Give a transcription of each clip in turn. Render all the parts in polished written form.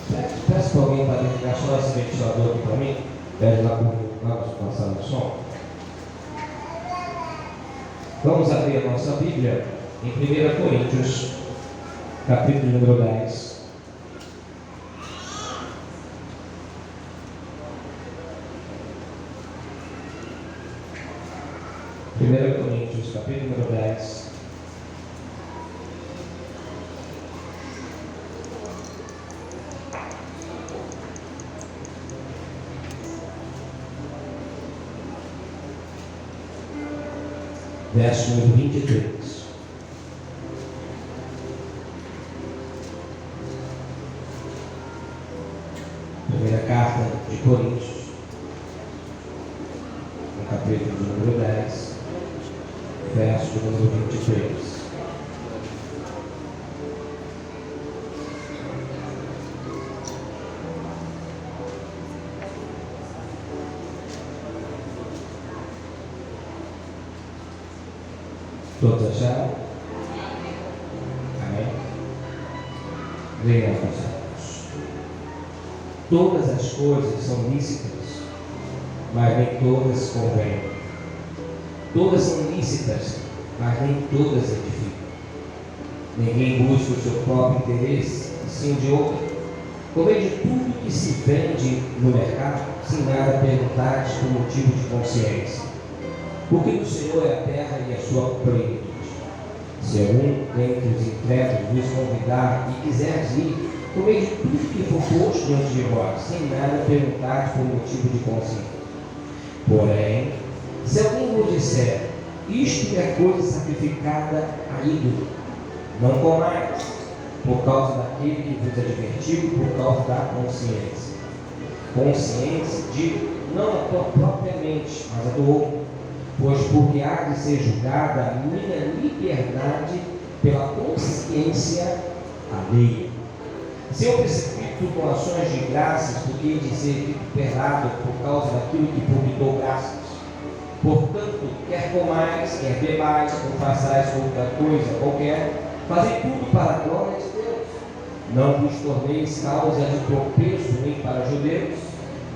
Peço para alguém para ligar só esse ventilador aqui para mim. Pede lá para o passar no som. Vamos abrir a nossa Bíblia em 1 Coríntios, capítulo número 10. Primeira Coríntios, capítulo número 10. Verso número 23. Primeira carta de Coríntios, no capítulo número 10, verso número 23. Todos acharam? Amém? Leia, passados. Todas as coisas são lícitas, mas nem todas convêm. Todas são lícitas, mas nem todas edificam. Ninguém busca o seu próprio interesse, e sim o de outro. Comei de tudo que se vende no mercado, sem nada perguntar por motivo de consciência. Porque do Senhor é a terra e a sua plenitude. Se algum dentre os incrédulos vos convidar e quiser ir, comei de tudo que for posto diante de vós, sem nada perguntar por motivo de consciência. Porém, se alguém vos disser, isto é coisa sacrificada a ídolo, não comais, por causa daquele que vos advertiu, por causa da consciência. Consciência, digo, não a tua própria mente, mas a do outro. Pois porque há de ser julgada a minha liberdade pela consciência alheia. Se eu precipito com ações de graças, porque hei de ser vituperado por causa daquilo que por me dou graças. Portanto, quer comais, quer bebais, ou façais outra coisa qualquer, fazei tudo para a glória de Deus. Não vos torneis causa de tropeço nem para judeus,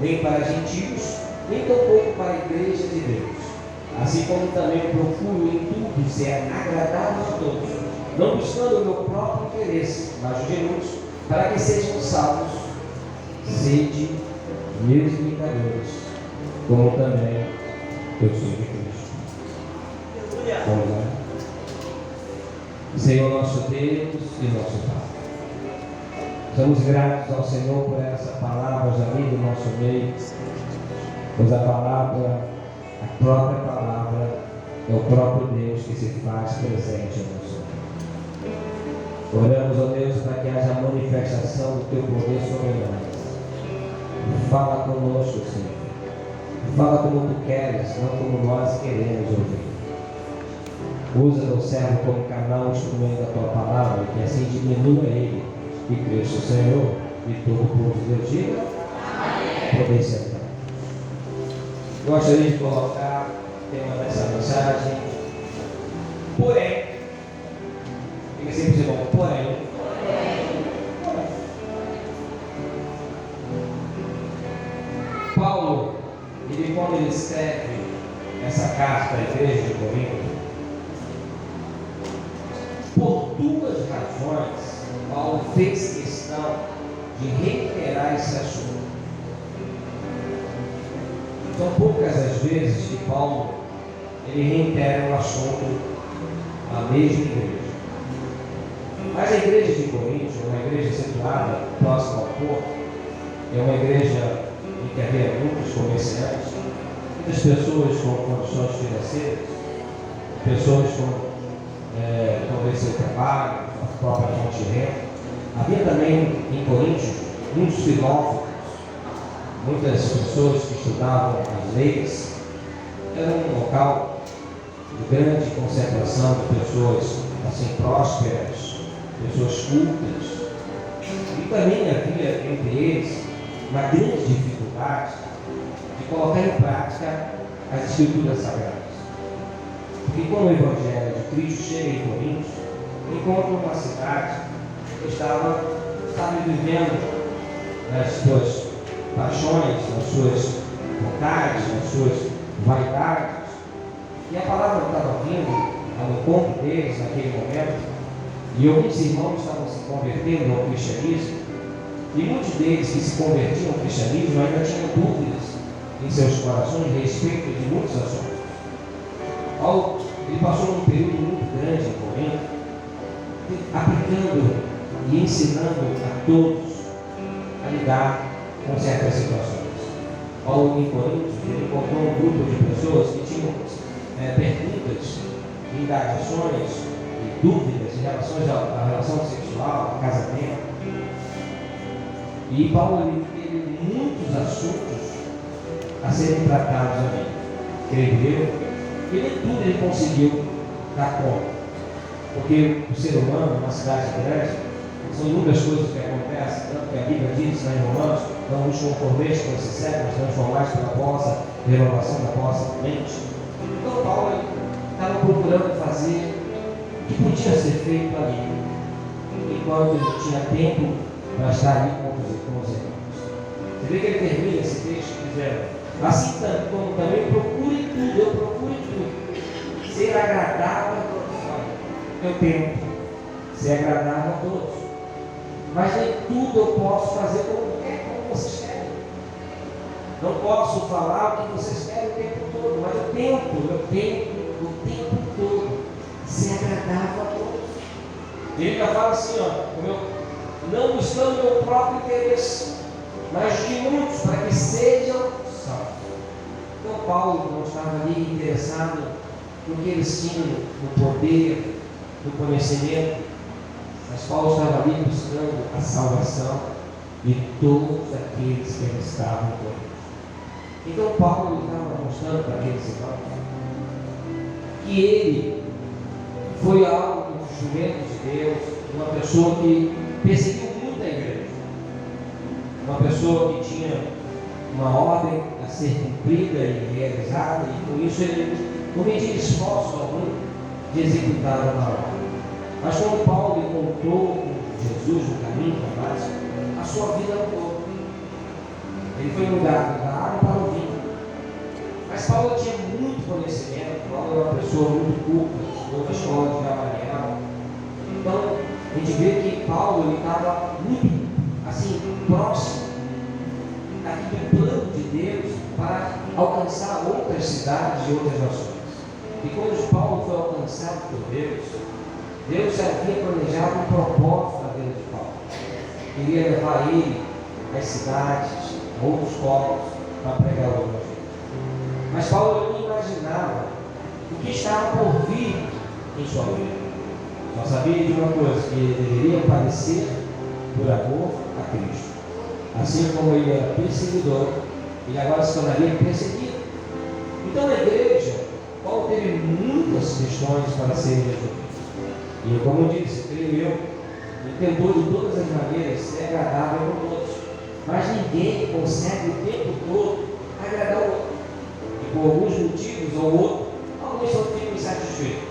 nem para gentios, nem tampouco para a igreja de Deus. Assim como também eu procuro em tudo ser agradável a todos, não buscando o meu próprio interesse, mas o de muitos, para que sejam salvos. Sede meus imitadores, como também eu sou de Cristo. Vamos lá. Senhor nosso Deus e nosso Pai, somos gratos ao Senhor por essa palavra ali do nosso meio, pois a palavra, a própria palavra, é o próprio Deus que se faz presente em nosso meio. Oramos, ó Deus, para que haja manifestação do teu poder sobre nós. Fala conosco, Senhor. Fala como tu queres, não como nós queremos ouvir. Usa o servo como canal, instrumento da tua palavra, que assim diminua ele, e Cristo Senhor, e todo o povo de Deus diga, poder sentar. Gostaria de colocar o tema dessa mensagem, porém, fica sempre dizendo, porém, Paulo, quando ele escreve essa carta à igreja de Corinto, por duas razões, Paulo fez questão de reiterar esse assunto. São poucas as vezes que Paulo ele reitera um assunto à mesma igreja. Mas a igreja de Corinto, uma igreja situada próxima ao porto, é uma igreja em que havia muitos comerciantes, muitas pessoas com condições financeiras, pessoas com talvez seu trabalho, a própria fonte de renda. Havia também em Corinto muitos filósofos, muitas pessoas que estudavam as leis. Era um local de grande concentração de pessoas assim prósperas, pessoas cultas. E também havia entre eles uma grande dificuldade de colocar em prática as escrituras sagradas. Porque quando o Evangelho de Cristo chega em Corinto, encontra uma cidade que estava vivendo nas suas paixões, nas suas vontades, nas suas vaidades. E a palavra estava vindo ao encontro deles naquele momento, e alguns irmãos estavam se convertendo ao cristianismo, e muitos deles que se convertiam ao cristianismo ainda tinham dúvidas em seus corações a respeito de muitos assuntos. Paulo, ele passou um período muito grande em Corinto, aplicando e ensinando a todos a lidar com certas situações. Paulo, em Corinto, ele encontrou um grupo de pessoas que tinham perguntas, indagações e dúvidas em relação à relação sexual, ao casamento. E Paulo, ele teve muitos assuntos a serem tratados ali, creio eu, e nem tudo ele conseguiu dar conta, porque o ser humano, numa cidade grande, são inúmeras coisas que acontecem, tanto que a Bíblia diz lá em Romanos: não vos conformeis com esse século, mas transformais pela vossa renovação da vossa mente. Então Paulo estava procurando fazer o que podia ser feito ali, enquanto ele tinha tempo para estar ali com os irmãos. Você vê que ele termina esse texto dizendo: assim como também procure tudo, eu procure tudo, ser agradável a todos. Eu tento ser agradável a todos, mas nem tudo eu posso fazer como vocês querem. Não posso falar o que vocês querem o tempo todo, mas eu tento o tempo todo ser agradável a todos. Ele ainda fala assim, não buscando o meu próprio interesse, mas de muitos, para que sejam salvos. Então Paulo não estava ali interessado no que eles tinham, no poder, no conhecimento, mas Paulo estava ali buscando a salvação de todos aqueles que ele estavam com ele. Então Paulo estava mostrando para aqueles irmãos que ele foi algo um instrumento de Deus, uma pessoa que perseguiu muito a igreja, uma pessoa que tinha uma ordem a ser cumprida e realizada, e por isso ele não media esforço algum de executar uma ordem. Mas quando Paulo encontrou com Jesus no caminho para Damasco, a sua vida mudou. Ele foi mudado da água para o vinho. Mas Paulo tinha muito conhecimento. Paulo era uma pessoa muito culta, estudou na escola de Gamaliel. Então, a gente vê que Paulo estava muito próximo aqui do plano de Deus para alcançar outras cidades e outras nações. E quando Paulo foi alcançado por Deus, Deus havia planejado um propósito na vida de Paulo. Queria levar ele às cidades, a outros povos, para pregar o Evangelho. Mas Paulo não imaginava o que estava por vir em sua vida. Só sabia de uma coisa, que ele deveria padecer por amor a Cristo. Assim como ele era perseguidor, ele agora se tornaria perseguido. Então na igreja, Paulo teve muitas questões para serem resolvidas. E como eu disse, creio eu, ele tentou de todas as maneiras ser agradável a todos. Mas ninguém consegue o tempo todo agradar o outro. E por alguns motivos ou outro, alguns não ficam insatisfeitos.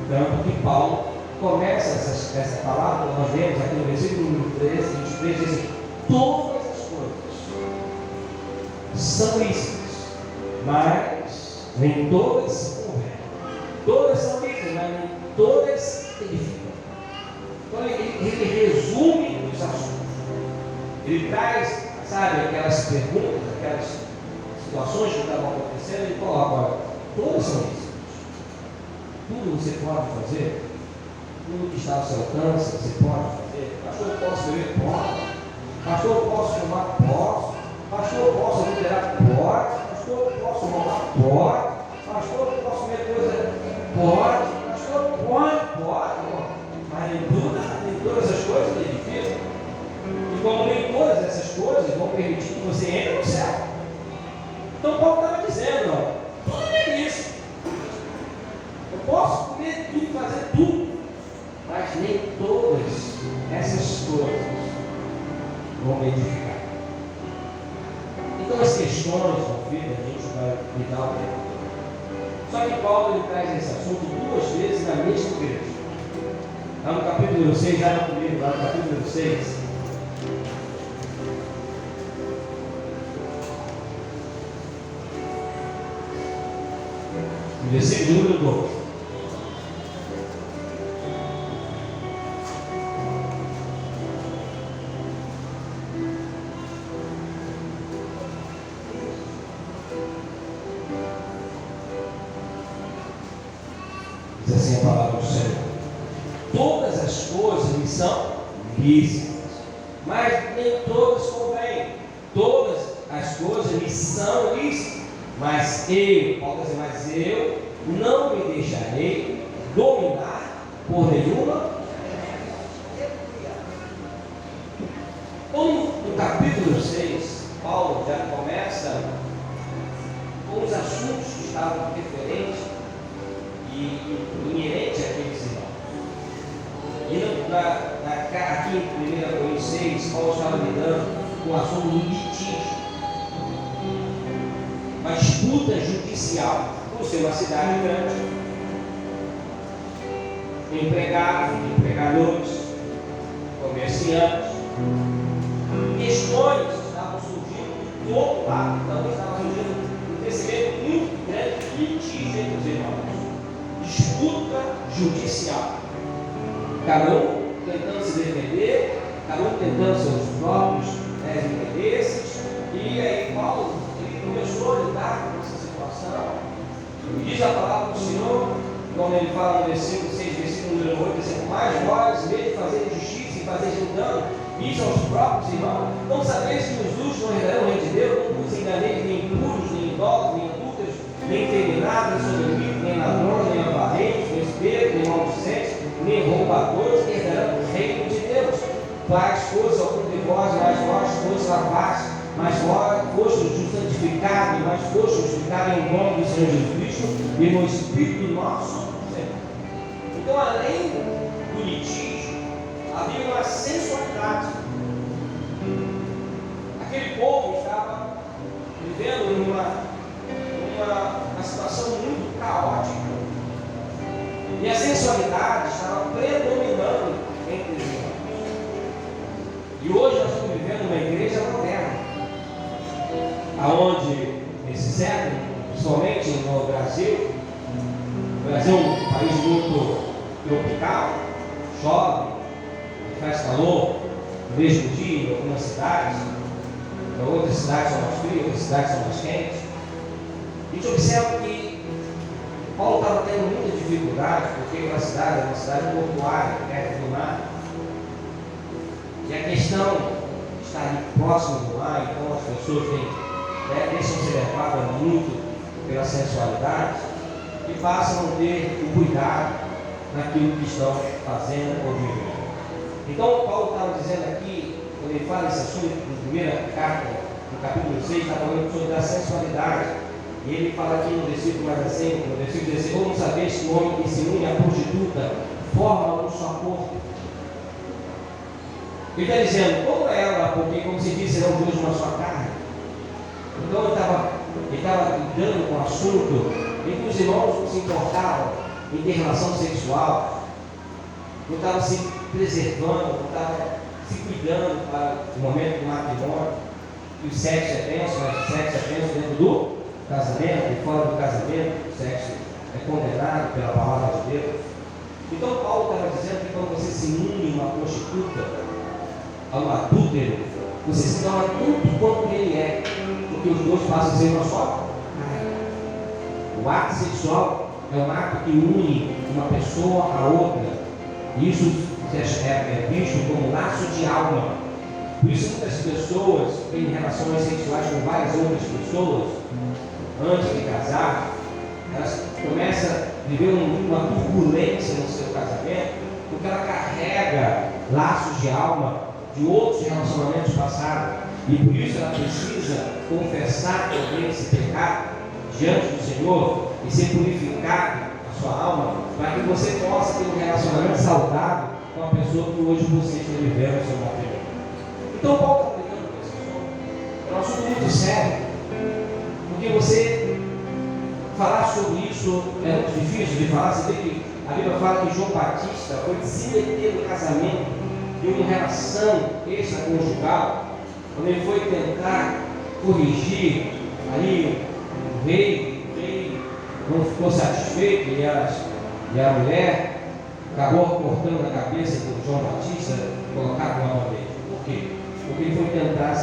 Tanto que Paulo começa essa palavra, nós vemos aqui no versículo 13, 23, diz assim: todas as coisas são lícitas, mas nem todas se convertem. Todas são lícitas, mas nem todas edificam. Então ele resume os assuntos. Ele traz, aquelas perguntas, aquelas situações que estavam acontecendo, ele coloca: olha, todas são lícitas. Tudo você pode fazer, tudo que está ao seu alcance, você pode fazer. Pastor, eu posso beber? Pode. Pastor, eu posso fumar? Posso. Pastor, eu posso liderar? Pode. Pastor, eu posso roubar? Pode. Pastor, eu posso comer coisa? Pode. Pastor, pode. Mas nem todas as coisas é difícil. E como nem todas essas coisas vão permitir que você entre no céu. Então Paulo estava dizendo, tudo é isso. Eu posso comer tudo, fazer tudo, mas nem todas essas coisas vão me edificar. Então as questões da vida a gente vai lidar com ela. Só que Paulo ele traz esse assunto 2 vezes na mesma igreja. Lá no capítulo 6, já comigo, lá no capítulo 6, Versículo número 12. Diz assim a palavra do Senhor: todas as coisas me são lícitas, mas nem todas convêm. Todas as coisas me são lícitas, mas eu, Paulo diz, mas eu não me deixarei dominar por nenhuma. Então, no capítulo 6, Paulo já começa com os assuntos que estavam referentes e inerentes àqueles irmãos. E aqui em 1 Coríntios 6, Paulo estava lidando com o assunto do litígio, uma disputa judicial por ser uma cidade grande. Empregados, empregadores, comerciantes, questões estavam surgindo do outro lado, então estava surgindo um crescimento muito grande de litígio entre os irmãos, disputa judicial, cada um tentando se defender, cada um tentando seus próprios interesses. E aí Paulo começou a lidar com essa situação. E diz a palavra do Senhor, quando ele fala no versículo 6, versículo número 8, dizendo: mas vós, mesmo de fazer justiça e fazer dano, isso aos próprios irmãos, não sabeis que os justos não herdarão o reino de Deus. Não vos enganeis, nem impuros, nem idólatras, nem adúlteros, nem efeminados, nem sodomitas, nem ladrões, nem avarentos, nem espelhos, nem maldicentes, nem roubadores, herdarão o reino de Deus. Tais coisas alguns de vós, mas vós fostes lavados, mas vós fostes santificados, mas fostes justificados em nome do Senhor Jesus Cristo e no Espírito nosso Senhor. Então, além do litígio, havia uma sensualidade. Aquele povo estava vivendo uma situação muito caótica. E a sensualidade estava predominando entre os irmãos. E hoje nós estamos vivendo uma igreja moderna, aonde nesse século, principalmente no Brasil, o Brasil é um país muito tropical, chove, faz calor no mesmo dia em algumas cidades, outras cidades são mais frias, outras cidades são mais quentes. A gente observa que Paulo estava tendo muita dificuldade, porque a cidade é uma cidade portuária, perto do mar. E a questão está ali próximo do mar, então as pessoas deixam-se levadas muito pela sensualidade e passam a ter o cuidado naquilo que estão fazendo ou vivendo. Então, Paulo estava dizendo aqui, quando ele fala esse assunto, na primeira carta, no capítulo 6, está falando sobre a sensualidade. E ele fala aqui no versículo mais assim, no versículo 16: ou não sabeis que o homem que se une à prostituta forma um só corpo. Ele está dizendo, como ela, porque como se diz, serão dois uma só carne. Então ele estava lidando com o assunto em que os irmãos não se importavam em ter relação sexual, não estavam se preservando, não estavam se cuidando para o momento do matrimônio. Que o sexo é tenso, mas o sexo é tenso dentro do casamento, e fora do casamento, o sexo é condenado pela palavra de Deus. Então Paulo estava dizendo que quando você se une a uma prostituta, a um adúltero, você se torna tanto quanto ele é, porque os dois passam a ser uma só. O ato sexual é um ato que une uma pessoa a outra. Isso é visto como laço de alma. Por isso muitas pessoas têm relações sexuais com várias outras pessoas antes de casar. Elas começam a viver uma turbulência no seu casamento, porque ela carrega laços de alma de outros relacionamentos passados, e por isso ela precisa confessar também esse pecado diante do Senhor e ser purificado a sua alma, para que você possa ter um relacionamento saudável com a pessoa que hoje você está vivendo o seu matrimônio. Então Paulo está aplicando com esse assunto. É um assunto muito sério, porque você falar sobre isso é muito difícil de falar. Você vê que a Bíblia fala que João Batista foi se meter no casamento de uma relação extraconjugal, quando ele foi tentar corrigir ali o rei não ficou satisfeito e a mulher acabou cortando a cabeça do João Batista, colocado numa bandeja. Por quê? Porque ele foi tentar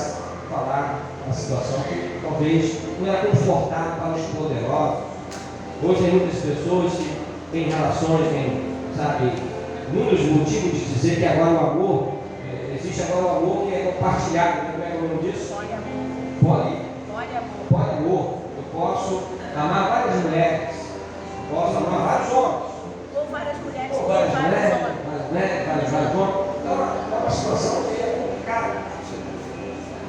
falar uma situação que talvez não era confortável para os poderosos. Hoje tem muitas pessoas que têm relações, sabe, inúmeros motivos de dizer que agora o amor, existe agora o amor que é compartilhado. Como é que é o nome disso? Poliamor. Eu posso amar várias mulheres, posso amar vários homens. Ou várias mulheres, Ou vários homens. Então, é uma situação que é complicada.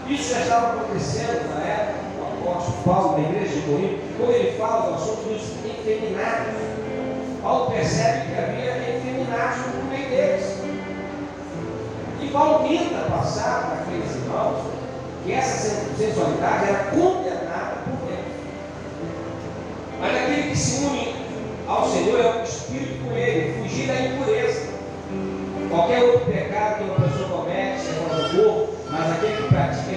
Isso já estava acontecendo na época do apóstolo Paulo, na igreja de Corinto, quando ele fala do assunto dos efeminados. Paulo percebe que havia efeminados no meio deles. E Paulo tenta passar para aqueles irmãos que essa sensualidade era condenada por Deus. Mas aquele que se une ao Senhor é o Espírito com ele, fugir da impureza. Qualquer outro pecado que uma pessoa comete é contra o corpo, mas aquele que pratica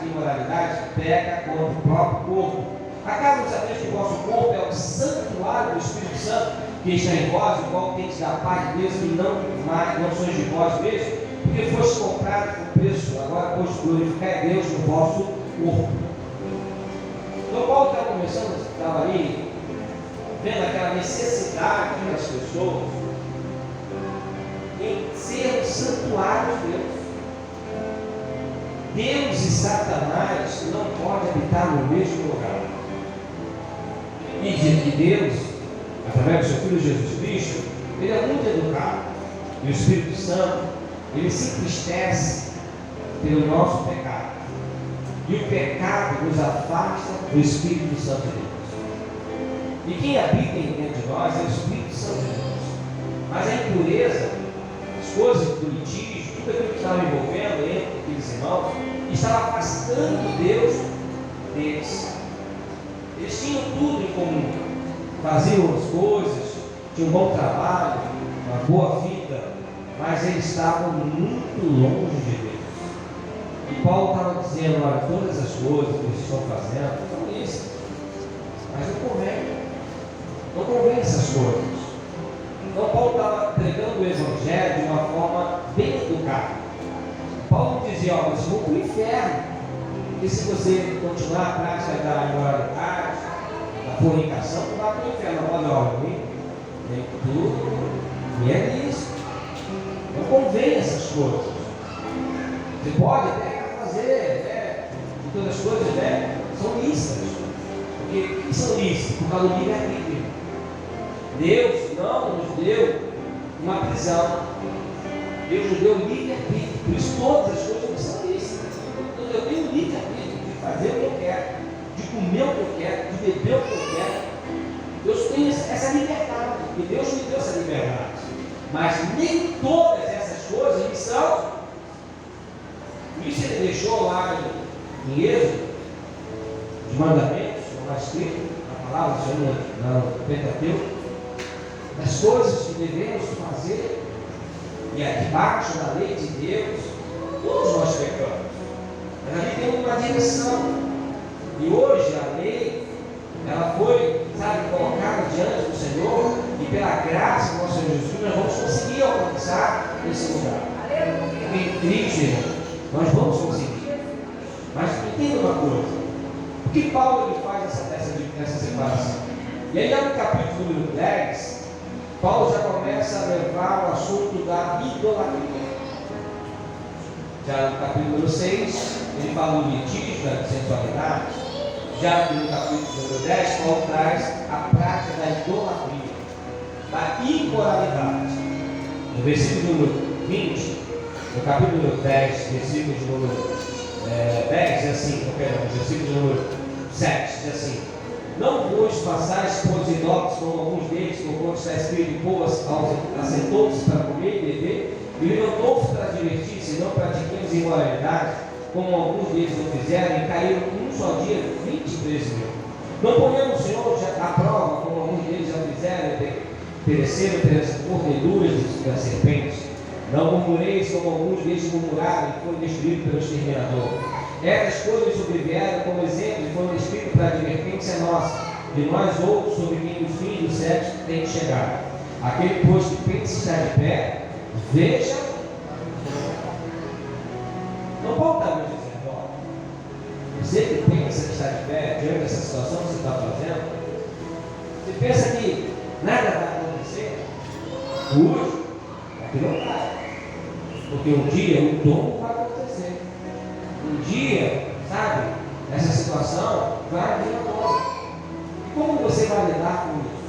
imoralidade peca contra o próprio corpo. Acaso não sabeis que o vosso corpo é o santuário do Espírito Santo que está em vós, o qual tendes da paz de Deus, que não sois de vós mesmos, porque foste comprado por preço, agora pois glorificai Deus no vosso corpo. Então Paulo estava ali, vendo aquela necessidade das pessoas em ser o santuário de Deus. Deus e Satanás não podem habitar no mesmo lugar. E diz que Deus, através do seu Filho Jesus Cristo, ele é muito educado. E o Espírito Santo, ele se entristece pelo nosso pecado. E o pecado nos afasta do Espírito Santo de Deus. E quem habita dentro de nós é o Espírito Santo de Deus. Mas a impureza, as coisas do litígio, tudo aquilo que estava envolvendo entre aqueles irmãos, estava afastando Deus deles. Eles tinham tudo em comum, faziam as coisas, tinham um bom trabalho, uma boa vida, mas eles estavam muito longe de Deus. E Paulo estava dizendo: olha, todas as coisas que vocês estão fazendo são lícitas, mas não convém essas coisas. Então Paulo estava pregando o Evangelho de uma forma bem educada. Paulo dizia: ó, vocês vão para o inferno. E se você continuar a prática da imoralidade, da fornicação, tu vai para o inferno. Olha, nem tudo, e é isso. Não convém essas coisas. Você pode até fazer, todas as coisas, são lícitas. Porque que são lícitas? Por causa do livre-arbítrio. Deus não nos deu uma prisão. Deus nos deu livre-arbítrio. Por isso todas as coisas são lícitas. Eu tenho livre-arbítrio de fazer o que eu quero, de comer o que eu quero, de beber o que eu quero. Deus tem essa liberdade, e Deus me deu essa liberdade. Mas nem todas essas coisas me são. Por isso ele deixou lá em Êxodo os mandamentos, como está escrito na palavra do Senhor, no Pentateuco, das coisas que devemos fazer, e debaixo da lei de Deus, todos nós pecamos. Mas ali tem uma direção. E hoje a lei, ela foi, colocada diante do Senhor, e pela graça do nosso Senhor Jesus, nós vamos conseguir alcançar esse lugar. Em Cristo, irmão, nós vamos conseguir. Mas entenda uma coisa: por que Paulo ele faz essa separação? E aí, no capítulo número 10, Paulo já começa a levar o assunto da idolatria. Já no capítulo número 6, ele fala do litígio, da sensualidade. Já no capítulo número 10, Paulo traz a prática da idolatria, da imoralidade. No versículo número 20, no capítulo número 10, versículo número 10, diz assim, versículo número 7, diz assim: não vos façais por idólatras como alguns deles, como está escrito: povo assentou-se para comer e beber, e levantou-se para divertir-se, e não pratiquemos imoralidade, como alguns deles o fizeram, e caíram um só dia 23 mil. Não ponhamos o Senhor à prova, como alguns deles já fizeram, e pereceram pelas mordeduras das serpentes. Não murmureis, como alguns deles murmuraram e foram destruídos pelo exterminador. Essas coisas sobrevieram como exemplo e foram descritas para a advertência nossa, de nós outros sobre quem os fins do sexo têm chegado. Aquele, pois, que pensa estar de pé, veja. Não pode estar me dizendo, ó, você que pensa que está de pé diante dessa situação que você está fazendo, você pensa que nada vai acontecer, hoje, aqui não vai. Porque um dia o tombo vai acontecer. Um dia, sabe, essa situação vai vir agora. E como você vai lidar com isso?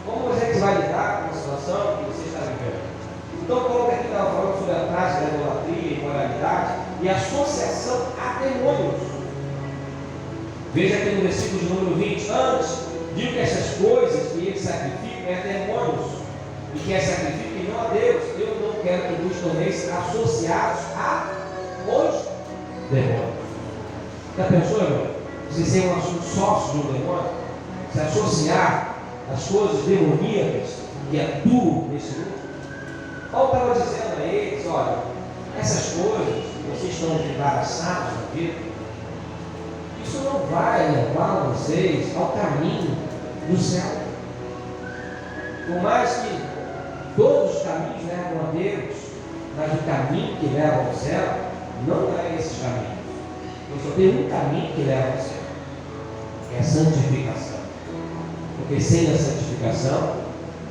Como você vai lidar com a situação que você está vivendo? Então, Paulo aqui estava falando sobre a prática da idolatria e imoralidade e associação a demônios. Veja aqui no versículo de número 20: antes, digo que essas coisas que eles sacrificam é demônios, e que as sacrifiquem não a Deus. Eu não quero que vos torneis associados a os demônios. Já pensou, irmão? Você ser um sócio de um demônio? Se associar às coisas demoníacas que atuam nesse mundo? Paulo estava dizendo a eles: olha, essas coisas que vocês estão embaraçados na vida, isso não vai levar vocês ao caminho do céu. Por mais que todos os caminhos levam a Deus, mas o caminho que leva ao céu não é esse caminho. Eu só tenho um caminho que leva ao céu, que é a santificação. Porque sem a santificação,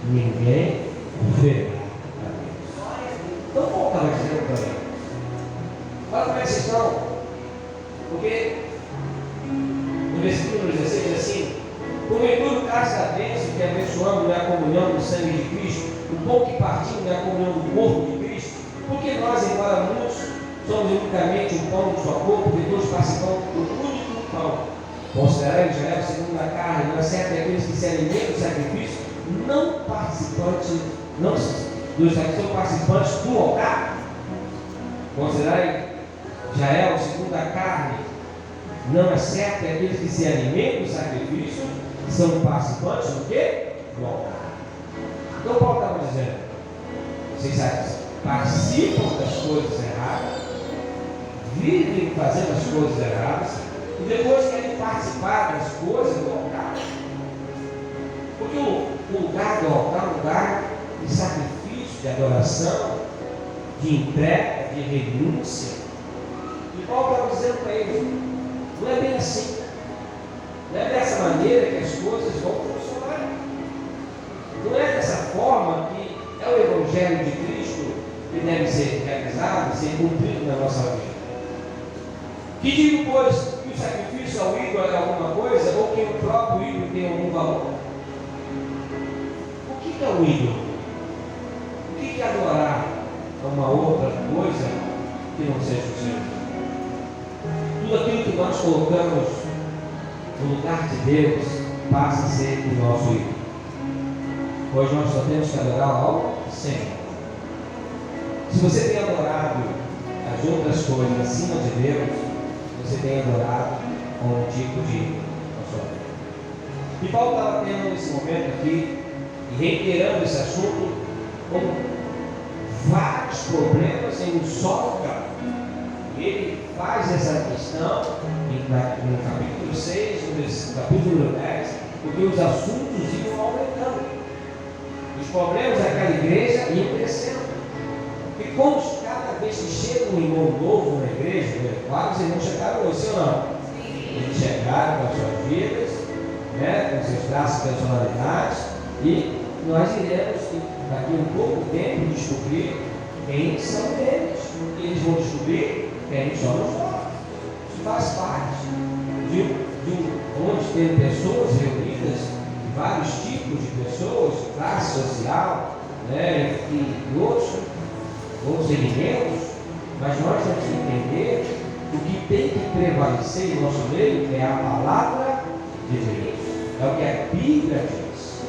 ninguém verá a Deus. Então, Paulo estava dizendo para eles: olha como é que vocês estão. Porque no versículo 16 diz assim: porventura o caso da bênção que abençoamos na comunhão do sangue de Cristo, o pão que partimos na comunhão do corpo de Cristo, porque nós, embora muitos, somos unicamente um pão de sua corpo, porque todos participamos do único pão. Considerai Israel segundo a carne, não é certo que aqueles que se alimentam do sacrifício, não participantes, não são participantes do altar. Considerai Israel segundo a carne, não é certo que aqueles que se alimentam do sacrifício são participantes do quê? Do altar. Então Paulo estava dizendo: vocês participam das coisas erradas, vivem fazendo as coisas erradas, e depois querem participar das coisas do altar. Porque o lugar do altar é um lugar de sacrifício, de adoração, de entrega, de renúncia. E Paulo estava dizendo para eles: não é bem assim. Não é dessa maneira que as coisas vão funcionar. Não é dessa forma que é o Evangelho de Cristo que deve ser realizado, ser cumprido na nossa vida. Que digo, pois, que o sacrifício ao ídolo é alguma coisa, ou que o próprio ídolo tem algum valor? O que é o ídolo? O que é adorar a uma outra coisa que não seja o Senhor? Tudo aquilo que nós colocamos no lugar de Deus passa a ser o nosso ídolo. Pois nós só temos que adorar ao Senhor. Se você tem adorado as outras coisas acima de Deus, você tem adorado um tipo de ídolo na sua vida. E Paulo estava tendo nesse momento aqui, e reiterando esse assunto, com vários problemas em um só lugar. Ele faz essa questão no capítulo 6, no capítulo 10, porque os assuntos iam aumentando. Os problemas daquela igreja iam crescendo. E como cada vez que chega um irmão novo na igreja, vários irmãos chegaram hoje, sim ou não? Eles chegaram com as suas vidas, com seus traços e personalidades, e nós iremos, daqui a um pouco tempo, descobrir quem são eles. E eles vão descobrir quem somos nós. Isso faz parte de onde tem pessoas reunidas, vários tipos de pessoas, classe social, e outros segmentos, mas nós temos que entender que o que tem que prevalecer em nosso meio é a palavra de Deus. É o que a Bíblia diz.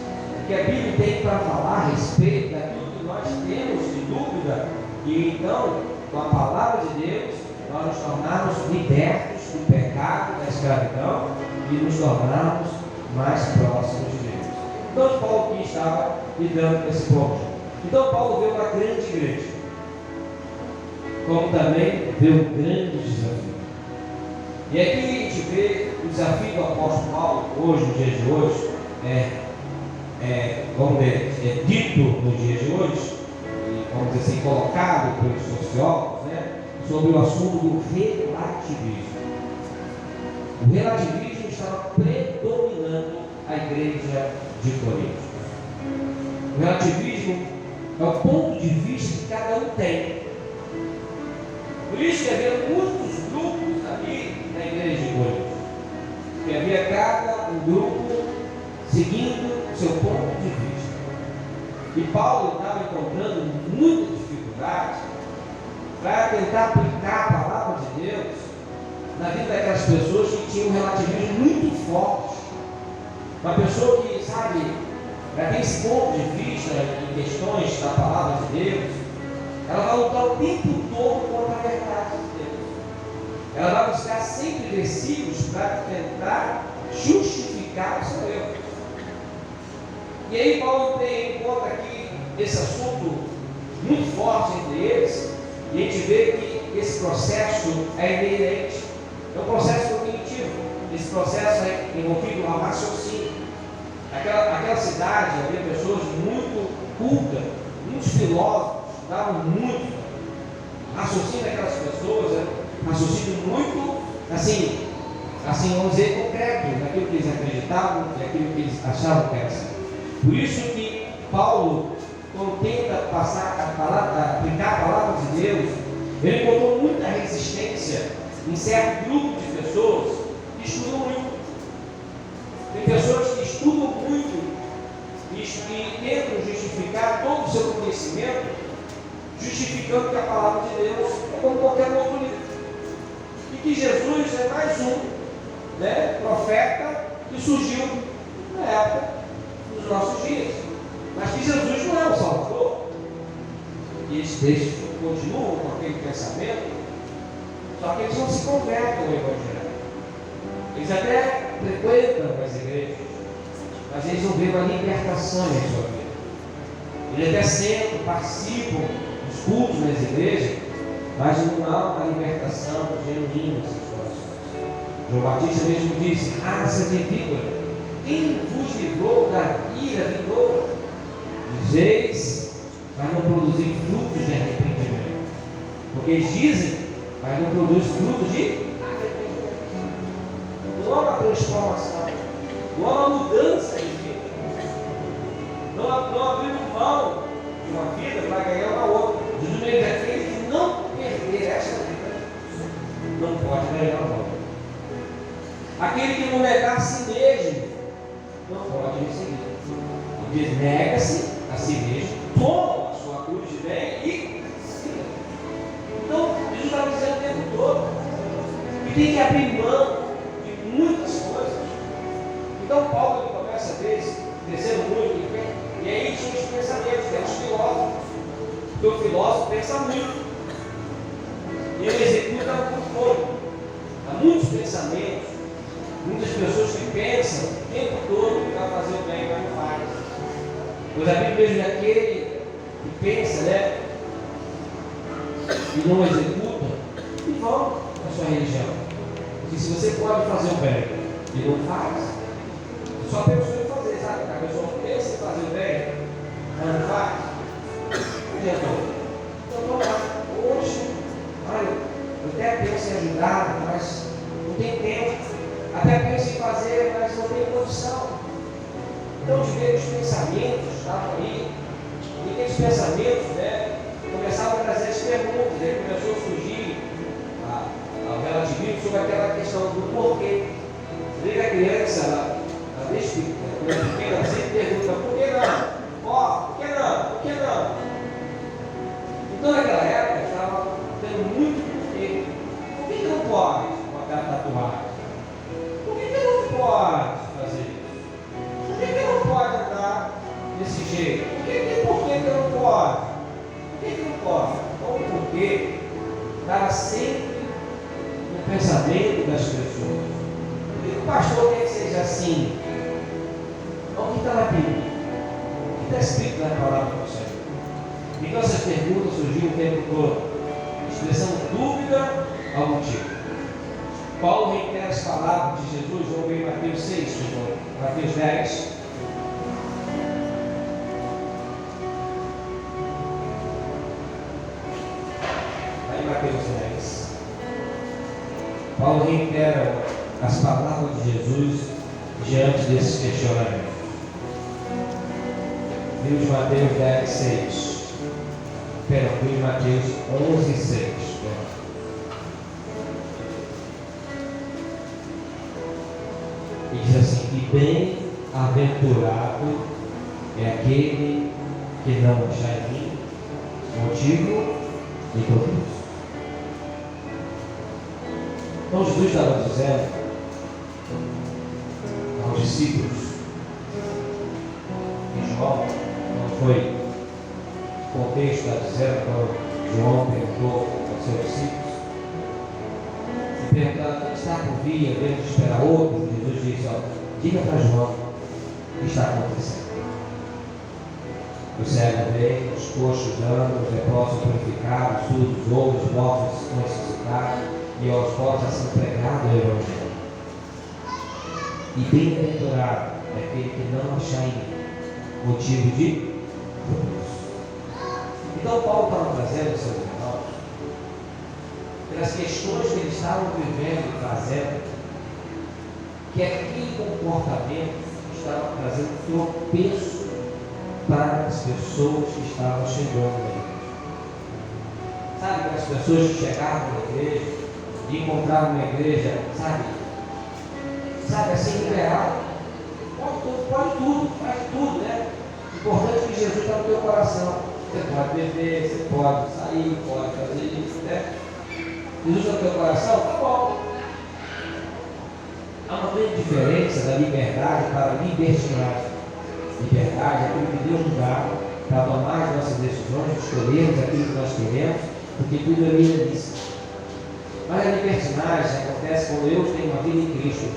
O que a Bíblia tem para falar a respeito daquilo que nós temos de dúvida, e então, com a palavra de Deus, nós nos tornarmos libertos do pecado, da escravidão, e nos tornarmos mais próximos de Deus. Então, Paulo aqui estava lidando com esse ponto. Então, Paulo vê uma grande igreja, como também vê um grande desafio. E aqui a gente vê o desafio do apóstolo Paulo hoje, nos dias de hoje, vamos dizer, dito nos dias de hoje, e, vamos dizer assim, colocado pelos sociólogos, né, sobre o assunto do relativismo. O relativismo estava predominando a igreja de Corinto. O relativismo é o ponto de vista que cada um tem. Por isso que havia muitos grupos ali na igreja de Corinto. Que havia cada um grupo seguindo o seu ponto de vista. E Paulo estava encontrando muita dificuldade para tentar aplicar a palavra de Deus na vida daquelas pessoas que tinham um relativismo muito forte. Uma pessoa que, sabe, já tem esse ponto de vista em questões da palavra de Deus, ela vai lutar o tempo todo contra a verdade de Deus. Ela vai buscar sempre versículos para tentar justificar o seu erro. E aí Paulo encontra aqui esse assunto muito forte entre eles, e a gente vê que esse processo é inerente, é um processo cognitivo. Esse processo é envolvido ao raciocínio. Aquela cidade havia pessoas muito cultas, muitos filósofos, estudavam muito. O raciocínio daquelas pessoas era um raciocínio muito, assim, vamos dizer, concreto, naquilo que eles acreditavam e aquilo que eles achavam que era assim. Por isso que Paulo, quando tenta aplicar a palavra de Deus, ele encontrou muita resistência em certo grupo de pessoas que estudam muito. Tem pessoas que estudam muito e tentam justificar todo o seu conhecimento, justificando que a palavra de Deus é como qualquer outro livro. E que Jesus é mais um, né, profeta que surgiu na época dos nossos dias. Mas que Jesus não é o Salvador. E eles continuam com aquele pensamento, só que eles não se convertem ao Evangelho. Eles até frequentam as igrejas, mas eles não veem uma libertação em sua vida. Eles até sentam, participam dos cultos nas igrejas, mas não há uma libertação genuína em seus corações. João Batista mesmo disse: raça de víbora, quem vos livrou da ira vindoura? Dizeis, mas não produzir frutos de arrependimento. Porque eles dizem, mas não produzem frutos de arrependimento. Não há uma transformação, não há uma mudança de vida. Não abrir mão de uma vida para ganhar uma outra. Diz o meio daquele que não perder esta vida, não pode ganhar uma outra. Aquele que não negar a si mesmo, não pode me seguir. Diz: nega-se a si mesmo, toma a sua cruz e vem e siga. Então, Jesus está dizendo o tempo todo que tem que abrir mão de muitas coisas. Então, Paulo ele começa a ver, crescendo muito, e aí tinha os pensamentos, tem os filósofos, porque o filósofo pensa muito, e ele executa muito pouco. Há muitos pensamentos, muitas pessoas que pensam o tempo todo que vai fazer o bem, mas não faz. Pois a Bíblia mesmo é aquele que pensa, né, e não executa, e vão na sua religião. Porque se você pode fazer o bem e não faz, você só pensou em fazer, sabe? A pessoa pensa em fazer o bem, mas não faz. Então vamos lá. Hoje, olha, eu até penso em ajudar, mas não tem tempo. Até penso em fazer, mas não tenho condição. Então, de ver os pensamentos estavam ali, e aqueles pensamentos, né, começavam a trazer as perguntas, aí começou a surgir ao relativismo sobre aquela questão do porquê. Você vê que a criança, ela desde pequena, ela sempre pergunta: por que não? Ó, por que não? Por que não? Então, naquela época, estava tendo muito porquê. Por que não pode botar tatuagem? Por que não pode fazer isso? Por que não pode andar desse jeito? Por que não pode? Por que não pode? Então, o porquê estava sempre no pensamento das pessoas. Por que o pastor quer que seja assim? Olha o que está na Bíblia. O que está escrito na palavra do Senhor? Então essas perguntas surgiam o tempo todo, expressando dúvida ao motivo. Paulo reitera as palavras de Jesus. Vamos ver Mateus 6, por favor. Mateus 10. Lá em Mateus 10. Paulo reitera as palavras de Jesus diante desses questionamentos. Livro de Mateus 10, 6. Perdão, livro de Mateus 11, 6. E diz assim: e bem-aventurado é aquele que não achar em mim motivo de tropeço. Então Jesus estava dizendo aos discípulos, e João não foi o contexto, está dizendo quando João perguntou aos seus discípulos, se perguntaram quem está por vir, em vez de esperar outro, Jesus disse: ó, diga para João o que está acontecendo. Os cegos veem, os coxos andam, os leprosos purificados, surdos ouvem, os mortos ressuscitados, e aos pobres assim pregado o Evangelho. E bem-aventurado é aquele que não achar em mim motivo de tropeço. Então Paulo estava trazendo, seus irmãos, pelas questões que eles estavam vivendo e fazendo, que aquele comportamento estava trazendo tropeço para as pessoas que estavam chegando na igreja. Sabe, para as pessoas que chegavam na igreja e encontravam uma igreja, sabe assim, liberal, pode tudo, faz tudo, né? O importante é que Jesus está no teu coração. Você pode beber, você pode sair, pode fazer isso, né? Jesus está no teu coração, tá bom. Há uma grande diferença da liberdade para a libertinagem. Liberdade é aquilo que Deus nos dá para tomar as nossas decisões, escolhermos aquilo que nós queremos, porque tudo é livre. Mas a libertinagem acontece quando eu tenho uma vida em Cristo.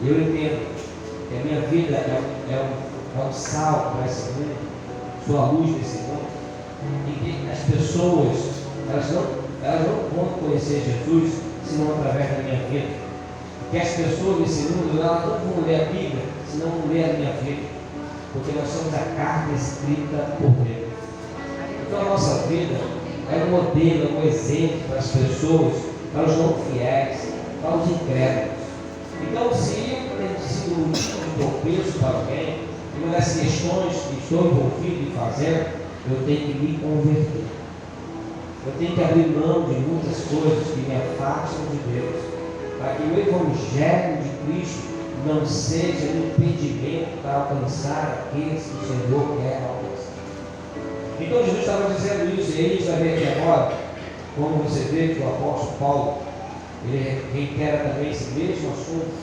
Eu entendo que a minha vida é um sal para esse mundo, sou a luz desse mundo, e que as pessoas elas não vão conhecer Jesus senão através da minha vida. Que as pessoas desse mundo elas não vão ler a Bíblia se não ler a minha vida, porque nós somos a carta escrita por Deus. Então a nossa vida é um modelo, é um exemplo para as pessoas, para os não fiéis, para os incrédulos. Então, se eu tenho sido um tropeço para alguém, e uma das questões que estou envolvido em fazer, eu tenho que me converter. Eu tenho que abrir mão de muitas coisas que me afastam de Deus, para que o Evangelho de Cristo não seja um impedimento para alcançar aqueles que o Senhor quer alcançar. Então Jesus estava dizendo isso, e a gente vai ver aqui agora, como você vê que o apóstolo Paulo, ele reitera também esse mesmo assunto.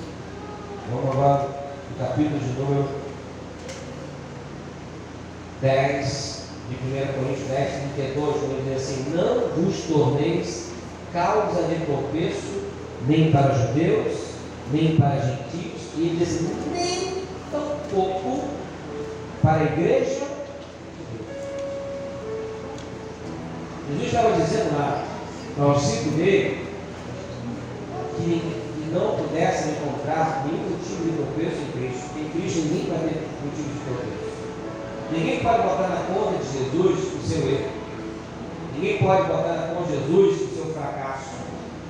Vamos agora no capítulo de número 10, de 1 Coríntios 10, 32, quando ele diz assim: não vos torneis causa de tropeço, nem para judeus, nem para gentios, e ele diz assim, nem tampouco para a igreja de Deus. Jesus estava dizendo lá aos discípulos dele que não pudessem encontrar nenhum motivo de tropeço em Cristo. Em Cristo ninguém vai ter motivo de tropeço. Ninguém pode botar na conta de Jesus o seu erro. Ninguém pode botar na conta de Jesus o seu fracasso.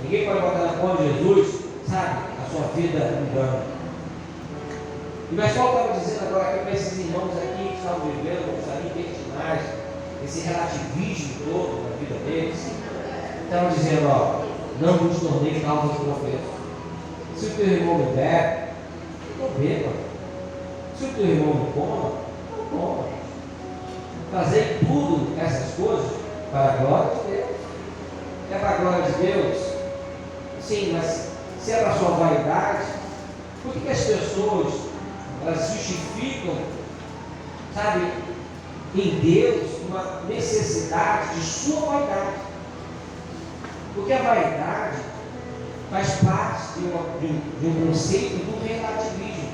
Ninguém pode botar na conta de Jesus, a sua vida engano. E o Paulo estava dizendo agora aqui para esses irmãos aqui que estavam vivendo essa libertinagem, esse relativismo todo na vida deles. Estava dizendo, não vos tornei causa de tropeço. Se o teu irmão não bebe, não beba. Se o teu irmão não coma, não coma. Fazei tudo essas coisas para a glória de Deus. É para a glória de Deus? Sim, mas se é para a sua vaidade, por que as pessoas elas justificam, em Deus uma necessidade de sua vaidade? Porque a vaidade faz parte de um conceito do relativismo.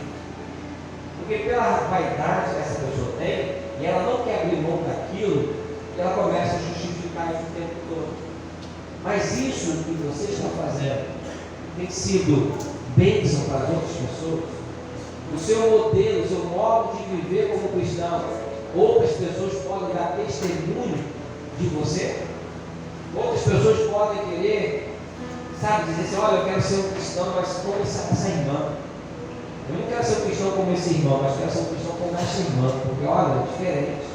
Porque pela vaidade que essa pessoa tem, e ela não quer abrir mão daquilo, ela começa a justificar isso o tempo todo. Mas isso que você está fazendo tem sido bênção para as outras pessoas? O seu modelo, o seu modo de viver como cristão, outras pessoas podem dar testemunho de você? Outras pessoas podem querer, sabe, dizer assim, olha, eu quero ser um cristão, mas como essa irmã. Eu não quero ser um cristão como esse irmão, mas quero ser um cristão como essa irmã, porque olha, é diferente.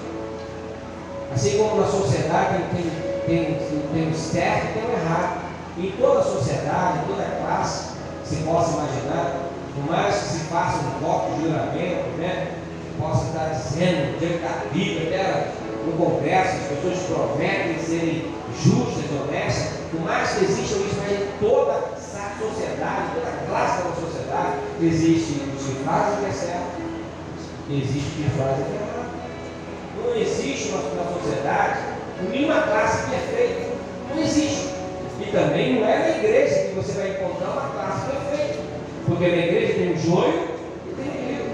Assim como na sociedade tem o certo e tem o errado. Em toda a sociedade, em toda a classe, se possa imaginar, por mais que se faça um voto de juramento, né, possa estar dizendo, diante da Bíblia, até no Congresso, as pessoas prometem serem justas, honestas, por mais que exista isso, mas em toda a sociedade, toda a classe da sociedade, existe os que fazem o que é certo, existe os que fazem o que é errado. Não existe na sociedade nenhuma classe perfeita, não existe. E também não é na igreja que você vai encontrar uma classe perfeita, porque na igreja tem o joio e tem o trigo.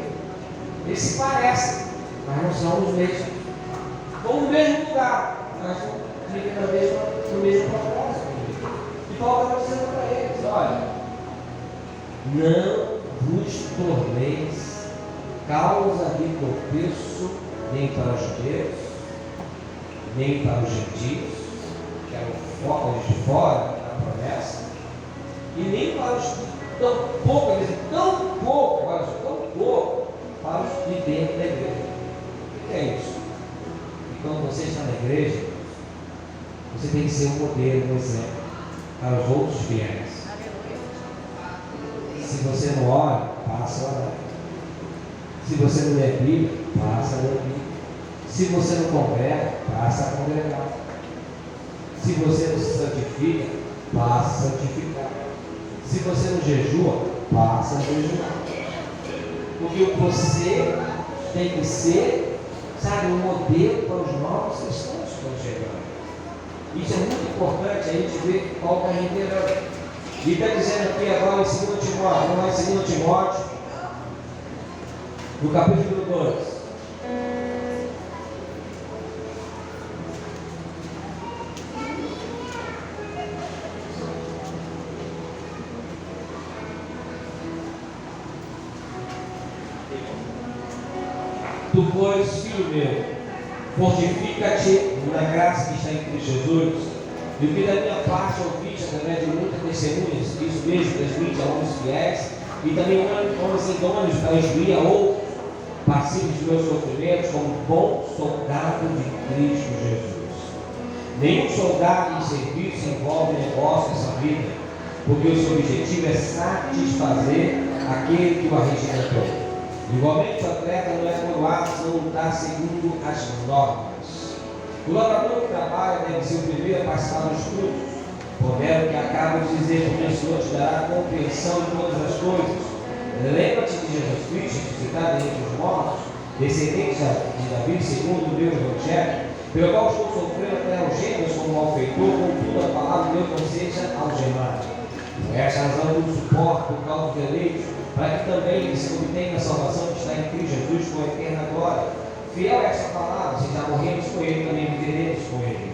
Eles se parecem, mas não são os mesmos. Estão no mesmo lugar, mas vivem no mesmo propósito. E Paulo está dizendo para eles, olha, não vos torneis causa de tropeço nem para os judeus, nem para os gentios, que eram focos de fora da promessa, e nem para os tão pouco para os de dentro da igreja. O que é isso? E quando você está na igreja, você tem que ser um modelo, um exemplo para os outros fiéis. Se você não ora, passa a orar. Se você não lê a Bíblia, passa a ler a Bíblia. Se você não congrega, passa a congregar. Se você não se santifica, passa a santificar. Se você não jejua, passa a jejuar. Porque você tem que ser, sabe, um modelo para os novos cristãos que estão chegando. Isso é muito importante a gente ver qual está reiterando. E está dizendo aqui agora em 2 Timóteo, vamos lá em 2 Timóteo, no capítulo 2. Tu, pois, filho meu, fortifica-te na graça que está em Cristo Jesus, e o que da minha parte ouviste através de muitas testemunhas, isso mesmo, transmite a homens fiéis, e também homens idôneos para instruir a outros, passivos de meus sofrimentos, como bom soldado de Cristo Jesus. Nenhum soldado em serviço se envolve em negócio dessa vida, porque o seu objetivo é satisfazer aquele que o arregimentou. Igualmente, o atleta não é coroado se não lutar segundo as normas. O lavrador que trabalha deve ser o primeiro a participar dos frutos. Pondero que acaba de dizer, porque o Senhor te dará compreensão de todas as coisas. Lembra-te de Jesus Cristo, ressuscitado entre os mortos, descendente de Davi, segundo o meu evangelho, pelo qual estou sofrendo até algemas como malfeitor, contudo a palavra de Deus não seja algemada. Por esta razão eu suporto por causa dos eleitos, para que também se obtenha a salvação que está em Cristo Jesus com a eterna glória. Fiel é esta palavra, se já morremos com Ele, também viveremos com Ele.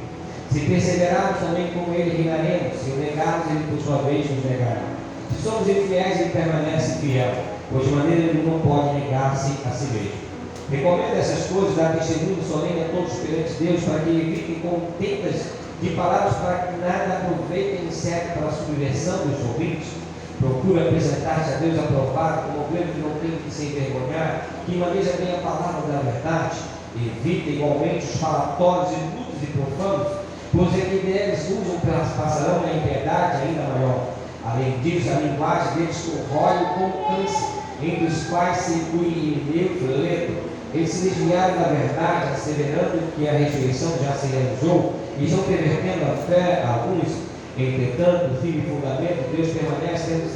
Se perseverarmos também com Ele, reinaremos. Se o negarmos, Ele por sua vez nos negará. Se somos infiéis, Ele permanece fiel, pois de maneira Ele não pode negar-se a si mesmo. Recomendo essas coisas, dar testemunho solene a todos perante Deus, para que evitem contentas de palavras, para que nada aproveitem e servem para a subversão dos ouvintes. Procura apresentar-te a Deus aprovado, como ovelha que não tem que se envergonhar, que maneja bem a palavra da verdade. Evita igualmente os falatórios inúteis e profanos, pois é que deles usam passarão na impiedade ainda maior. Além disso, a linguagem deles corrói com câncer, entre os quais se inclui neutro e leto. Eles se desviaram da verdade, asseverando que a ressurreição já se realizou, e estão pervertendo a fé a alguns. Entretanto, o firme fundamento, Deus permanece tendo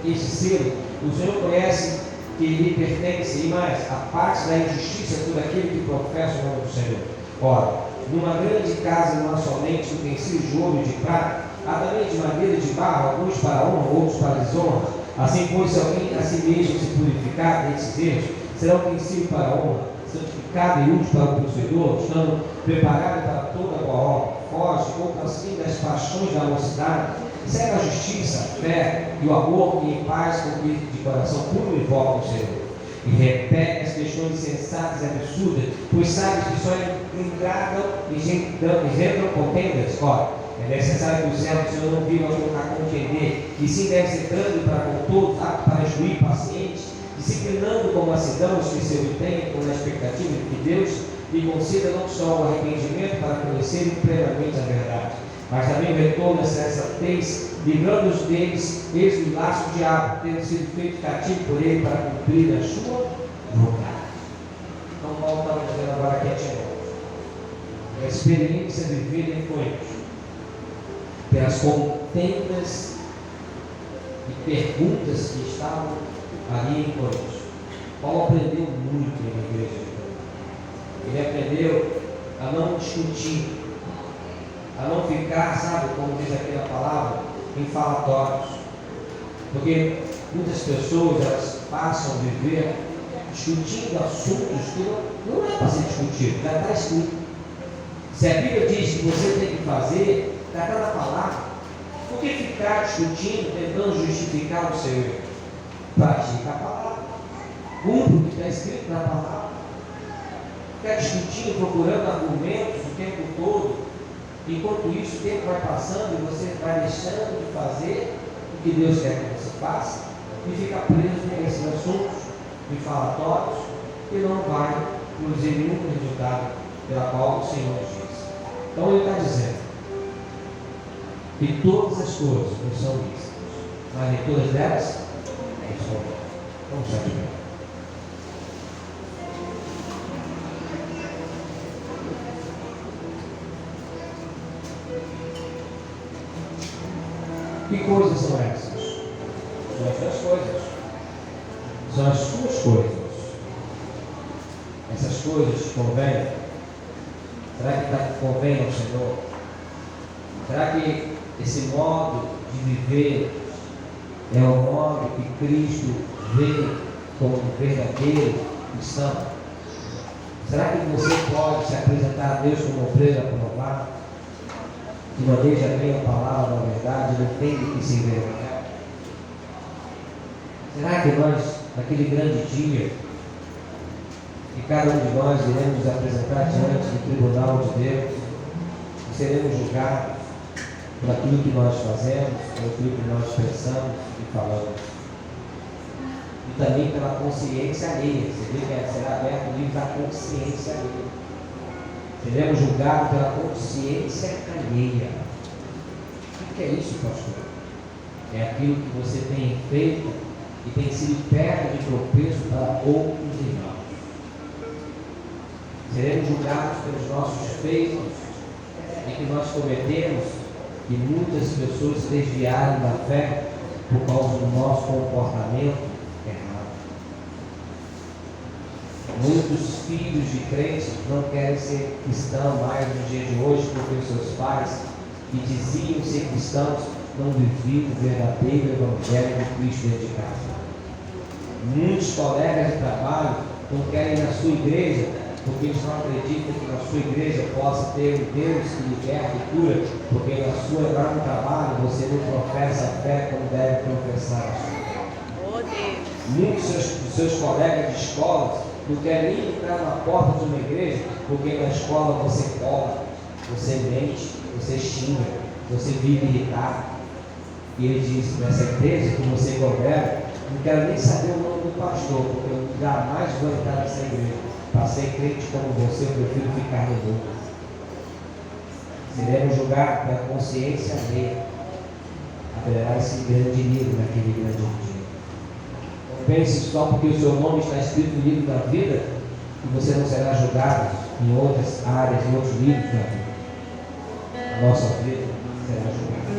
este selo. O Senhor conhece que lhe pertence, e mais, a parte da injustiça todo aquele que professa o nome do Senhor. Ora, numa grande casa não há somente utensílios de ouro e de prata, há também de madeira e de barro, alguns para honra, outros para desonra. Assim, pois, se alguém a si mesmo se purificar desses erros, será utensílio para honra, santificado e útil para o possuidor, estando preparado para toda boa obra. Foge contra assim das paixões da mocidade, Segue a justiça, a fé e o amor e em paz com que de coração puro invocam o Senhor. E repete as questões insensatas e absurdas, pois sabes que só engradam e engendram contendas. Ora, é necessário que o servo do Senhor não viva a contender, e sim deve ser grande para com todos, apto para instruir, paciente, disciplinando com mansidão os que se obtêm com a expectativa de que Deus lhe conceda não só o arrependimento para conhecerem plenamente a verdade, mas também o retorno a essa sensatez, livrando-os deles, eles do laço do diabo, tendo sido feito cativo por ele para cumprir a sua vontade. Então, Paulo está dizendo agora aqui a Timóteo: a experiência vivida em Corinto, pelas contendas e perguntas que estavam ali em Corinto. Paulo aprendeu muito na igreja de Corinto. Ele aprendeu a não discutir, a não ficar, sabe, como diz aquela palavra, em falatórios. Porque muitas pessoas, elas passam a viver discutindo assuntos que não é para ser discutido, já está escrito. Se a Bíblia diz que você tem que fazer, já está na palavra. Por que ficar discutindo, tentando justificar o seu erro? Pratica a palavra. Cumpre o que está escrito na palavra. Ficar discutindo, procurando argumentos o tempo todo. Enquanto isso, o tempo vai passando e você vai deixando de fazer o que Deus quer que você faça e fica preso nesses assuntos de falatórios que não vai produzir nenhum resultado pela qual o Senhor diz. Então ele está dizendo que todas as coisas não são lícitas, mas nem todas elas são boas. Vamos saber. Que coisas são essas? São as suas coisas. São as suas coisas. Essas coisas te convêm? Será que convém ao Senhor? Será que esse modo de viver é o modo que Cristo vê como um verdadeiro cristão? Será que você pode se apresentar a Deus como ovelha aprovada, que maneja bem a palavra da verdade, não tem de que se envergonhar? Será que nós, naquele grande dia, que cada um de nós iremos nos apresentar diante do tribunal de Deus e seremos julgados por aquilo que nós fazemos, por aquilo que nós pensamos e falamos, e também pela consciência alheia? Você vê que será aberto o livro da consciência alheia. Seremos julgados pela consciência alheia. O que é isso, pastor? É aquilo que você tem feito e tem sido pedra de tropeço para outros irmãos. Seremos julgados pelos nossos feitos e que nós cometemos, e muitas pessoas se desviaram da fé por causa do nosso comportamento errado. Muitos filhos de crentes não querem ser cristãos mais no dia de hoje porque os seus pais, que diziam ser cristãos, não viviam o verdadeiro evangelho de Cristo dentro de casa. Muitos colegas de trabalho não querem ir na sua igreja porque eles não acreditam que na sua igreja possa ter um Deus que liberta e cura, porque lá no trabalho você não professa a fé como deve professar a sua fé. Muitos dos seus colegas de escola não querem nem entrar na porta de uma igreja, porque na escola você cola, você mente, você xinga, você vive irritado. E ele diz: nessa igreja que você governa, não quero nem saber o nome do pastor, porque eu jamais vou entrar nessa igreja. Para ser crente como você, eu prefiro ficar no mundo. Seremos julgados pela consciência alheia. Haverá esse grande livro naquele grande dia. Não pense só porque o seu nome está escrito no livro da vida, que você não será julgado em outras áreas, em outros livros da vida. A nossa vida será julgada.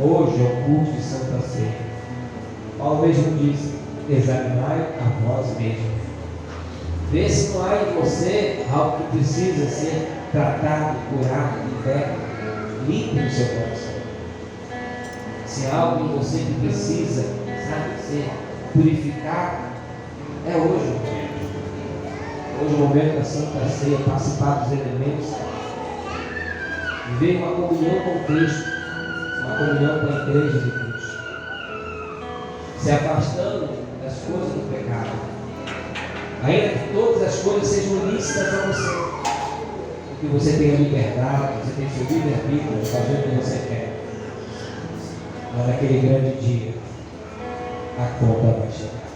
Hoje é o culto de Santa Ceia. Paulo mesmo diz: examinai a vós mesmos. Vê se não há em você algo que precisa ser tratado, curado, liberto. Limpe o seu coração. Se há algo em você que precisa, sabe, ser purificado, é hoje o momento. Hoje é o momento da Santa Ceia, participar dos elementos, viver uma comunhão com Cristo, uma comunhão com a igreja de Cristo, se afastando das coisas do pecado, ainda que todas as coisas sejam lícitas a você, que você tenha liberdade, você tenha seu livre-arbítrio de fazer o que você quer, mas naquele grande dia a conta vai chegar.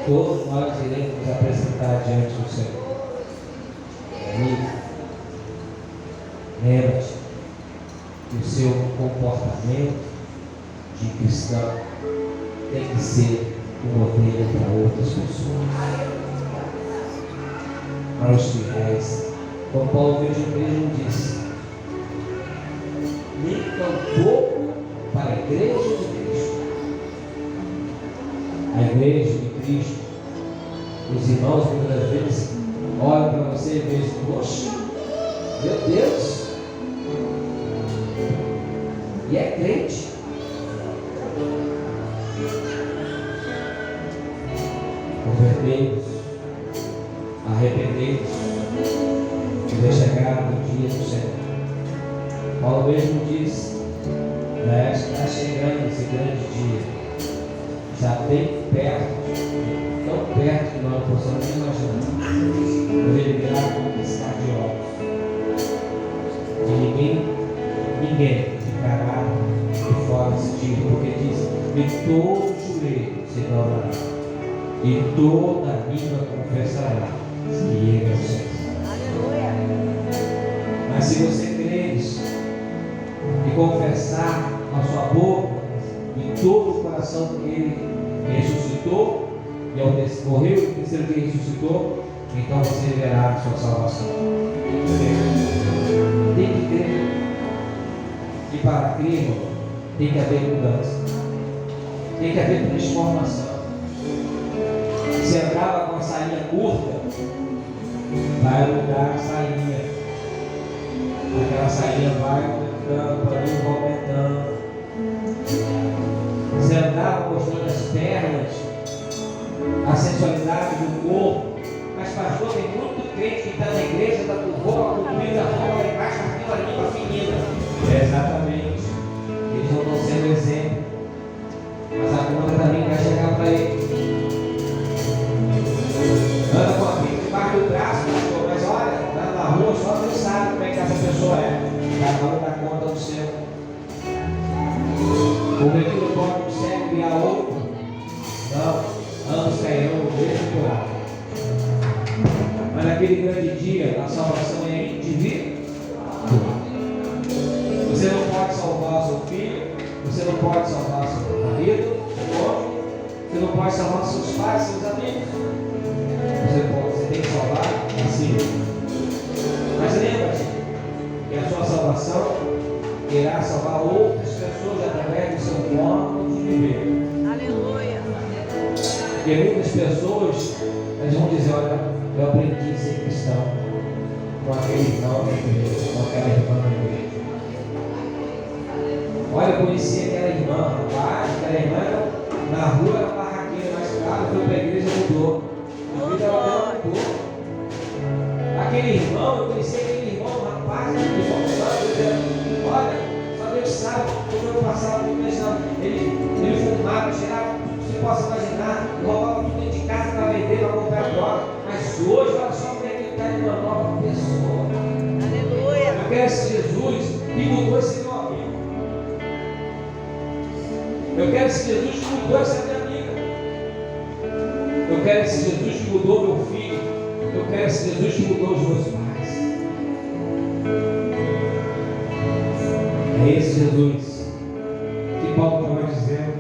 Todos nós iremos nos apresentar diante do Senhor. Amigo, lembra-te que o seu comportamento de cristão tem que ser um modelo para outras pessoas, para os fiéis. Como Paulo mesmo disse, nem tampouco para a igreja de Cristo. A igreja de Cristo, os irmãos muitas vezes olham para você e dizem: poxa, meu Deus, e é crente. Convertei-vos, arrependei-vos, que vai chegar no dia do Senhor. Paulo mesmo diz: está chegando esse grande dia, já bem perto, tão perto que nós não possamos nem imaginar. Ele virá conquistar de olhos, e ninguém ficará de fora desse dia, porque diz: e todo joelho se dobrará, e toda língua confessará que Ele é o Senhor. Mas se você creres e confessar a sua boca e todo o coração que Ele ressuscitou, e ao morreu e terceiro que Ele ressuscitou, então você verá a sua salvação. Tem que crer. E para crer, tem que haver mudança, tem que haver transformação. Se andava com a sainha curta, vai mudar a sainha. Aquela sainha vai aumentando, vai aumentando. Se andava mostrando as pernas, a sensualidade do corpo. Mas pastor, tem muito crente que está na igreja, está com roupa comprida, roupa lá embaixo, com aquela língua finita. Exatamente. Eles não estão sendo exemplo. Mas a conta também vai chegar para ele. Anda com a Bíblia debaixo do braço, pastor, mas olha, anda na rua, só Deus sabe como é que essa pessoa é. Cada um dá conta do seu. Como é que não pode um cego criar outro? Não, ambos cairão no mesmo buraco. Mas naquele grande dia, a salvação é individual. Você não pode salvar o seu filho, você não pode salvar o seu marido, seu cônjuge, você não pode salvar seus pais, seus amigos. Você tem que salvar a si mesmo. Mas lembra-te que a sua salvação irá salvar outras pessoas através do seu modo de viver. Aleluia. Porque muitas pessoas elas vão dizer: olha, eu aprendi a ser cristão com aquele irmão da igreja, com aquela irmã da igreja. Olha, eu conheci aquela irmã, rapaz, aquela irmã na rua era barraqueira, mas claro, foi para a igreja e mudou. A vida dela mudou. Aquele irmão, eu conheci aquele irmão, rapaz, olha, só Deus sabe como eu passava no imaginava. Ele fumava, cheirava tudo que você possa imaginar, roubava tudo dentro de casa para vender, para comprar droga. Mas hoje, olha só como é que ele está em uma nova pessoa. Aleluia. Eu quero esse Jesus que mudou esse meu amigo. Eu quero esse Jesus que mudou essa minha amiga. Eu quero esse Jesus que mudou meu filho. Eu quero esse Jesus que mudou os meus pais. É esse Jesus que Paulo estava dizendo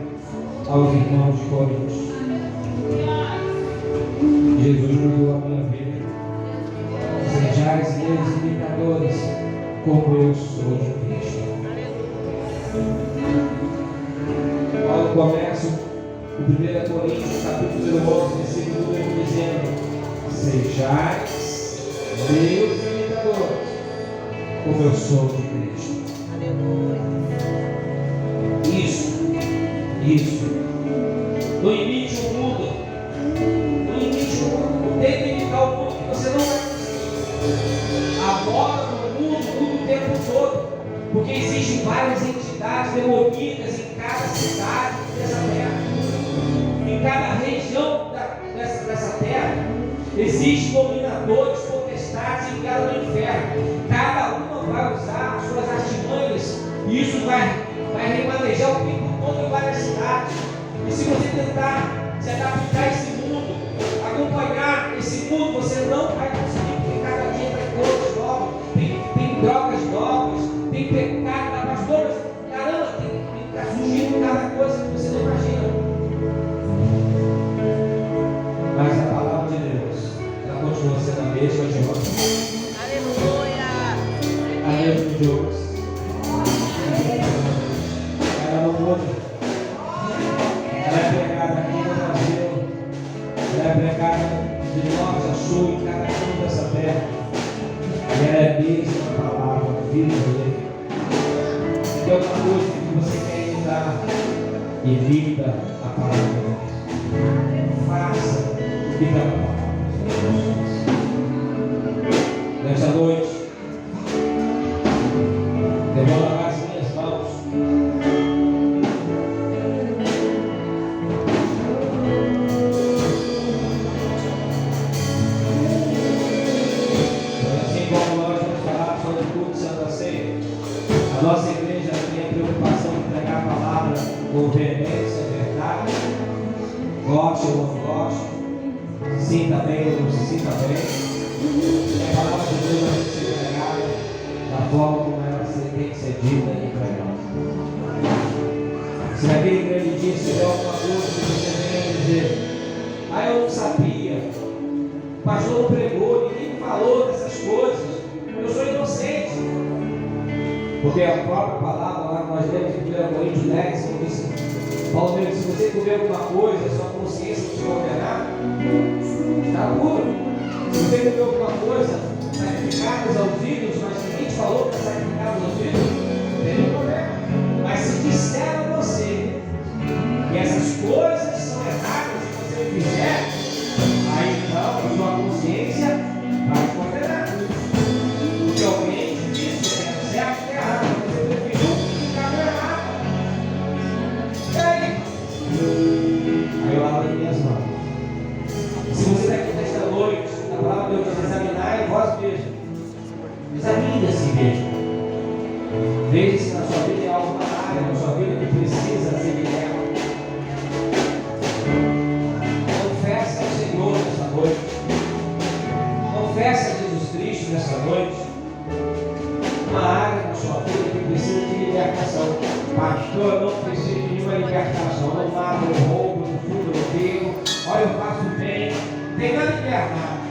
aos irmãos de Corinto. Jesus mudou a minha vida. Sejais meus imitadores, como eu sou de Cristo. Paulo começa o 1 Coríntios, capítulo 11, versículo 1, dizendo: sejais meus imitadores, como eu sou de Cristo. Aleluia. Isso. Não imite o mundo. Não imite o mundo. Não tente imitar o mundo, que você não vai conseguir. A moda do mundo muda o tempo todo, porque existem várias entidades potestades demoníacas em cada cidade dessa terra, em cada região dessa terra. Existem dominadores, potestades enviados no inferno. Cada uma vai usar as suas artimanhas, e isso vai remanejar o tempo todo em várias cidades. E se você tentar se adaptar a esse mundo, acompanhar esse mundo, você não vai conseguir, porque cada dia vai ter coisas novas, tem drogas novas, tem pecado, pastores, caramba, está surgindo cada coisa que você não imagina. Mas a palavra de Deus, ela continua sendo a mesma de hoje. Aleluia! A mesma de hoje. Ela não muda. Ela é pregada aqui no Brasil. Ela é pregada de norte a sul, em cada canto dessa terra. E ela é a mesma palavra, viva dele. Tem outra coisa que você quer imitar e viva a palavra de Deus. Faça o que está na palavra. Nesta noite, eu vou lavar as minhas mãos. Assim como nós vamos falar sobre o culto de Santa Ceia, a nossa igreja tem a preocupação de pregar a palavra com veemência, verdade, goste ou não goste, se sinta bem ou não se sinta bem. A palavra de Deus vai ser pregada da forma como ela tem que ser dita e pregada. Se naquele grande dia tiver alguma coisa que você venha dizer, eu não sabia, o pastor não pregou, ninguém falou dessas coisas, eu sou inocente. Porque a própria palavra lá que nós lemos em 1 Coríntios 10, como disse Paulo, se você comer alguma coisa, sua consciência te condenar, está puro. Se você comer alguma coisa, sacrificados aos ídolos, mas ninguém te falou para sacrificados aos ídolos, não tem nenhum problema. Mas se disseram a você que essas coisas são erradas e você fizer, aí então a sua consciência vai te condenar. Porque alguém te disse que é certo e errado, você preferiu ficar no errado. E aí? Aí eu lavo as minhas mãos. Se você está aqui nesta noite, a palavra de Deus diz: examinar em vós mesmos. Examine a si mesmo. Veja se na sua vida é alguma área na sua vida que precisa ser liberta. Confesse ao Senhor nesta noite. Confesse a Jesus Cristo nesta noite. Uma área na sua vida que precisa de libertação. Pastor, eu não preciso de nenhuma libertação. Eu não mato, eu roubo, eu fumo, eu bebo. Olha, eu faço bem. Tem nada de errado.